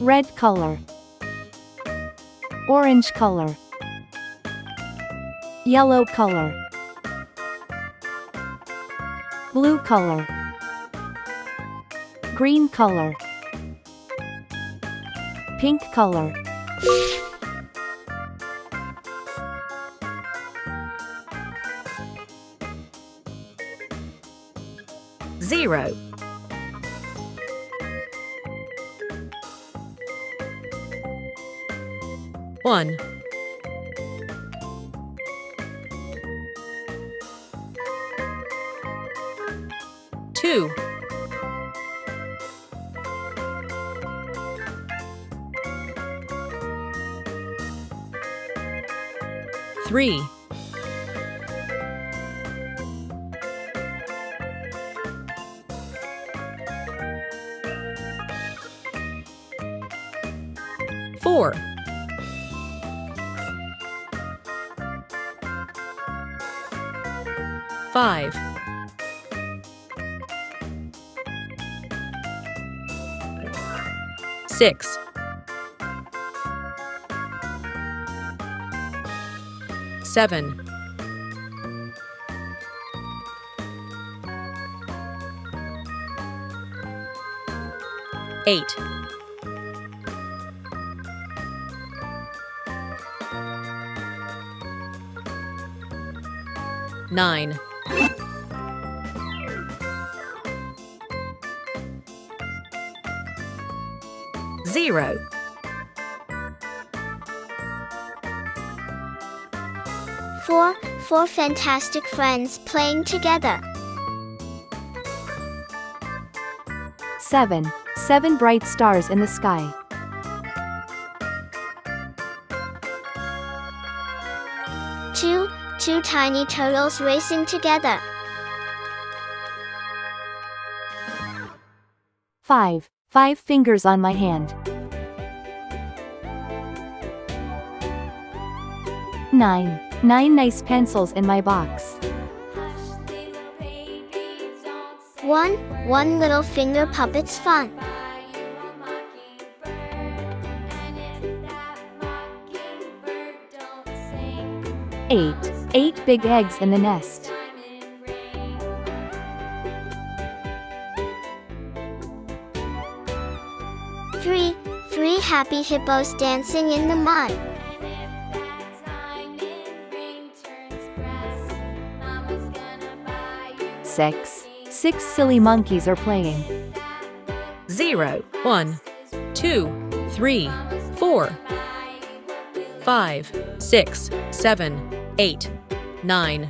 red color, orange color, yellow color, blue color, green color, pink color. Zero. One. Two. Three. Four. Five. Six. Seven. Eight. Nine. 0. 4 fantastic friends playing together. 7 bright stars in the sky. 2 tiny turtles racing together. 5 fingers on my hand. 9 nice pencils in my box. 1 little finger puppet's fun. 8 big eggs in the nest. 3 happy hippos dancing in the mud. 6 silly monkeys are playing. 0 1 2 3 4 5 6 7 8 9